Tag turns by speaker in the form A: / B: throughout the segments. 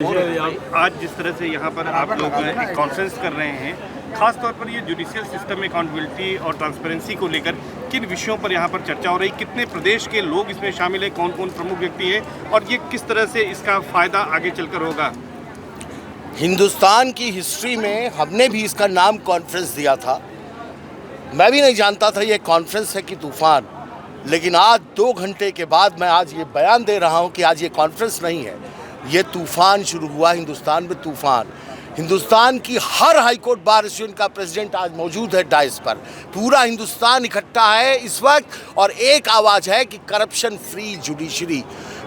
A: आज जिस तरह से यहाँ पर आप लोग एक कॉन्फ्रेंस कर रहे हैं, खास तौर पर ये जुडिशियल सिस्टम में अकाउंटेबिलिटी और ट्रांसपेरेंसी को लेकर किन विषयों पर यहाँ पर चर्चा हो रही, कितने प्रदेश के लोग इसमें शामिल हैं, कौन कौन प्रमुख व्यक्ति हैं और ये किस तरह से इसका फ़ायदा आगे चलकर होगा?
B: हिंदुस्तान की हिस्ट्री में हमने भी इसका नाम कॉन्फ्रेंस दिया था। मैं भी नहीं जानता था ये कॉन्फ्रेंस है कि तूफान, लेकिन आज 2 घंटे के बाद मैं आज ये बयान दे रहा हूँ कि आज ये कॉन्फ्रेंस नहीं है, ये तूफान शुरू हुआ हिंदुस्तान में। तूफान हिंदुस्तान की हर हाईकोर्ट बार एसोसिएशन का प्रेसिडेंट आज मौजूद है डाइस पर। पूरा हिंदुस्तान इकट्ठा है इस वक्त और एक आवाज़ है कि करप्शन फ्री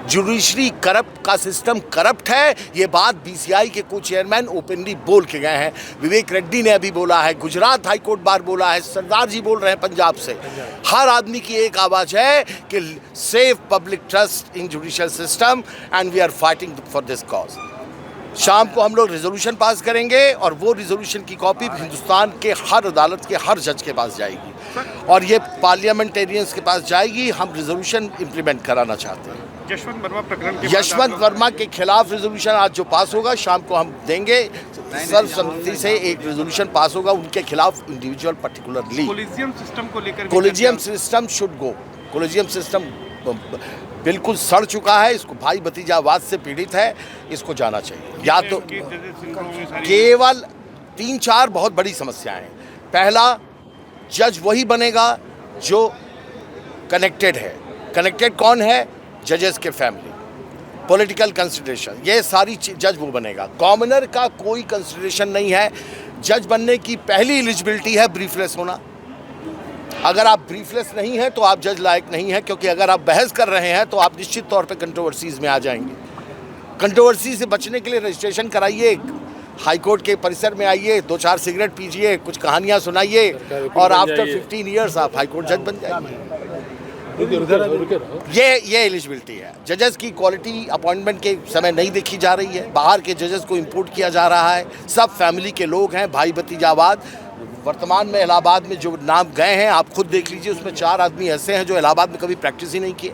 B: जुडिशरी करप्ट का सिस्टम करप्ट है। ये बात बीसीआई के को चेयरमैन ओपनली बोल के गए हैं। विवेक रेड्डी ने अभी बोला है, गुजरात हाईकोर्ट बार बोला है, सरदार जी बोल रहे हैं पंजाब से। हर आदमी की एक आवाज़ है कि save public trust in judicial system and we are fighting for this cause. शाम को हम लोग रिजोल्यूशन पास करेंगे और वो रिजोल्यूशन की कॉपी हिंदुस्तान के हर अदालत के हर जज के पास जाएगी और ये पार्लियामेंटेरियंस के पास जाएगी। हम रिजोल्यूशन इम्प्लीमेंट कराना चाहते हैं।
A: यशवंत वर्मा प्रकरण के
B: यशवंत वर्मा के खिलाफ रिजोल्यूशन आज जो पास होगा, शाम को हम देंगे। सर्वसम्मति से एक रिजोल्यूशन पास होगा उनके खिलाफ इंडिविजुअल पर्टिकुलरली।
A: कोलिजियम सिस्टम को लेकर
B: collegium system should go. Collegium system बिल्कुल सड़ चुका है, इसको भाई भतीजावाद से पीड़ित है, इसको जाना चाहिए। या तो केवल 3-4 बहुत बड़ी समस्याएं हैं। पहला, जज वही बनेगा जो कनेक्टेड है। कनेक्टेड कौन है? जजेस के फैमिली, पॉलिटिकल कंसिडरेशन, ये सारी जज वो बनेगा। कॉमनर का कोई कंसिडरेशन नहीं है। जज बनने की पहली एलिजिबिलिटी है ब्रीफलेस होना। अगर आप ब्रीफलेस नहीं हैं तो आप जज लायक नहीं हैं, क्योंकि अगर आप बहस कर रहे हैं तो आप निश्चित तौर पे कंट्रोवर्सीज में आ जाएंगे। कंट्रोवर्सी से बचने के लिए रजिस्ट्रेशन कराइए, हाईकोर्ट के परिसर में आइए, 2-4 सिगरेट पीजिए, कुछ कहानियां सुनाइए और आफ्टर 15 ईयर्स आप हाईकोर्ट जज बन जाएंगे। ये एलिजिबिलिटी है। जजेस की क्वालिटी अपॉइंटमेंट के समय नहीं देखी जा रही है। बाहर के जजेस को इंपोर्ट किया जा रहा है। सब फैमिली के लोग हैं, भाई भतीजावाद। वर्तमान में इलाहाबाद में जो नाम गए हैं आप खुद देख लीजिए, उसमें 4 आदमी ऐसे हैं जो इलाहाबाद में कभी प्रैक्टिस ही नहीं किए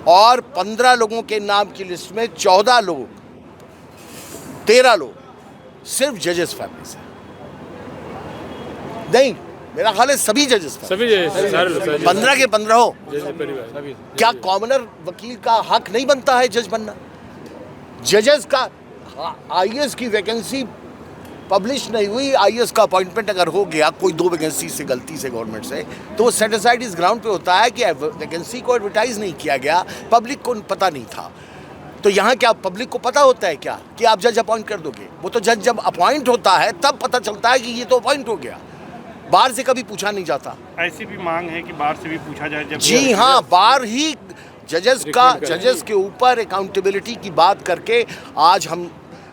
B: और 15 लोगों के नाम की लिस्ट में 13 लोग सिर्फ जजेस फैमिली से। नहीं, मेरा ख्याल है सभी जजेस 15 के 15 हो। क्या कॉमनर वकील का हक नहीं बनता है जज बनना? जजेस का आईएएस की वैकेंसी पब्लिश नहीं हुई, आईएएस का अपॉइंटमेंट अगर हो गया कोई 2 वैकेंसी से गलती से गवर्नमेंट से, तो वो सेट असाइड इस ग्राउंड पे होता है कि वैकेंसी को एडवर्टाइज नहीं किया गया, पब्लिक को पता नहीं था। तो यहाँ क्या पब्लिक को पता होता है क्या कि आप जज अपॉइंट कर दोगे? वो तो जज जब अपॉइंट होता है तब पता चलता है कि ये तो अपॉइंट हो गया। बाहर से कभी पूछा नहीं जाता।
A: ऐसी भी मांग है कि बाहर से भी पूछा जाए जब।
B: जी हाँ, बाहर ही जजेस के ऊपर अकाउंटेबिलिटी की बात करके आज हम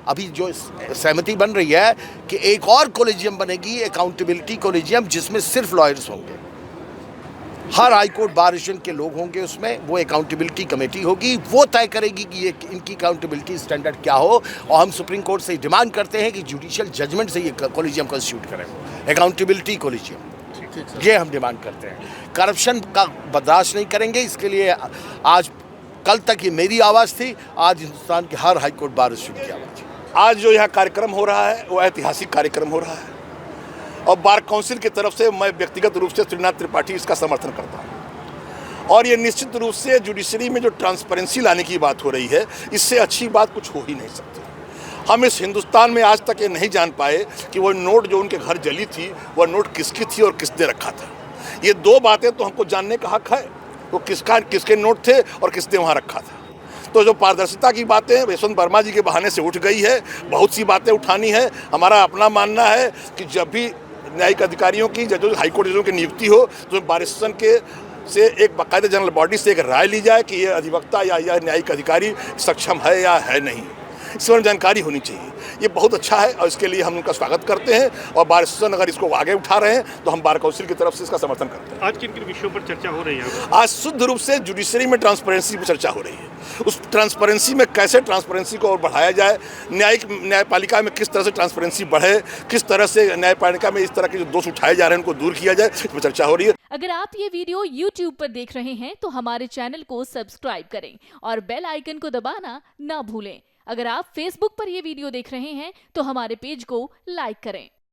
B: अभी जो सहमति बन रही है कि एक और कॉलेजियम बनेगी, अकाउंटेबिलिटी कॉलेजियम, जिसमें सिर्फ लॉयर्स होंगे। हर हाईकोर्ट बार एसोसिएशन के लोग होंगे उसमें। वो अकाउंटेबिलिटी कमेटी होगी, वो तय करेगी कि ये इनकी अकाउंटेबिलिटी स्टैंडर्ड क्या हो। और हम सुप्रीम कोर्ट से डिमांड करते हैं कि जुडिशियल जजमेंट से ये कॉलेजियम कंस्टिट्यूट करें, अकाउंटेबिलिटी कॉलेजियम। ये हम डिमांड करते हैं। करप्शन का बर्दाश्त नहीं करेंगे। इसके लिए आज कल तक ये मेरी आवाज़ थी, आज हिंदुस्तान के हर हाईकोर्ट बार एसोसिएशन की आवाज़।
C: आज जो यहाँ कार्यक्रम हो रहा है वो ऐतिहासिक कार्यक्रम हो रहा है और बार काउंसिल की तरफ से मैं व्यक्तिगत रूप से श्रीनाथ त्रिपाठी इसका समर्थन करता हूँ। और ये निश्चित रूप से जुडिशरी में जो ट्रांसपेरेंसी लाने की बात हो रही है, इससे अच्छी बात कुछ हो ही नहीं सकती। हम इस हिंदुस्तान में आज तक ये नहीं जान पाए कि वो नोट जो उनके घर जली थी, वह नोट किसकी थी और किसने रखा था। ये 2 बातें तो हमको जानने का हक है, वो किसके नोट थे और किसने वहाँ रखा था। तो जो पारदर्शिता की बातें यशवंत वर्मा जी के बहाने से उठ गई है, बहुत सी बातें उठानी है। हमारा अपना मानना है कि जब भी न्यायिक अधिकारियों की, जजों, हाईकोर्ट जजों की नियुक्ति हो, तो बार एसोसिएशन के से एक बाकायदा जनरल बॉडी से एक राय ली जाए कि ये अधिवक्ता या न्यायिक अधिकारी सक्षम है या है नहीं। इस बारे में जानकारी होनी चाहिए। ये बहुत अच्छा है और इसके लिए हम उनका स्वागत करते हैं और बार एसोसिएशन अगर इसको आगे उठा रहे हैं तो हम बार काउंसिल की तरफ से इसका समर्थन करते हैं।
A: आज किन किन विषयों पर चर्चा हो रही है?
C: आज शुद्ध रूप से जुडिशरी में ट्रांसपेरेंसी पर चर्चा हो रही है। उस ट्रांसपेरेंसी में कैसे ट्रांसपेरेंसी को और बढ़ाया जाए, न्यायपालिका में किस तरह से ट्रांसपेरेंसी बढ़े, किस तरह से न्यायपालिका में इस तरह के जो दोष उठाए जा रहे हैं उनको दूर किया जाए, इस पर चर्चा हो रही है।
D: अगर आप ये वीडियो YouTube पर देख रहे हैं तो हमारे चैनल को सब्सक्राइब करें और बेल आइकन को दबाना ना भूलें। अगर आप Facebook पर ये वीडियो देख रहे हैं तो हमारे पेज को लाइक करें।